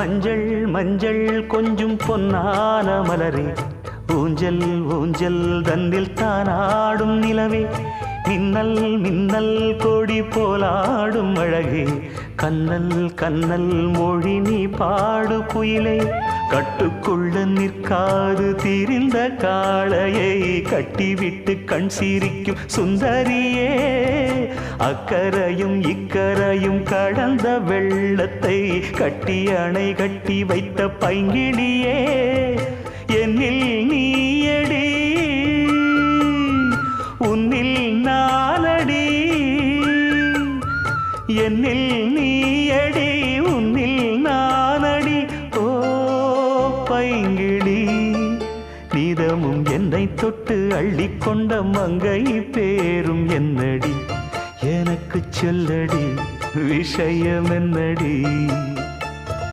மஞ்சள் மஞ்சள் கொஞ்சம் பொன்னான மலரே, ஊஞ்சல் ஊஞ்சல் தன்னில் தானாடும் நிலவே, மின்னல் மின்னல் கொடி போலாடும் அழகே, கண்ணல் கண்ணல் மொழி நீ பாடு குயிலே, கட்டுக்குள்ள நிற்காது திரிந்த காளையை கட்டிவிட்டு கண் சிரிக்கும் சுந்தரியே, அக்கரையும் இக்கரையும் கடந்த வெள்ளத்தை கட்டி அணை கட்டி வைத்த பைங்கிளியே, என்னில் நீயடி உன்னில் நானடி, என்னில் நீயடி உன்னில் நானடி. ஓ பைங்கிளி, நீதமும் என்னை தொட்டு அள்ளிக்கொண்ட மங்கை பேரும் என்னடி, எனக்கு சொல்லடி விஷயம் என்னடி.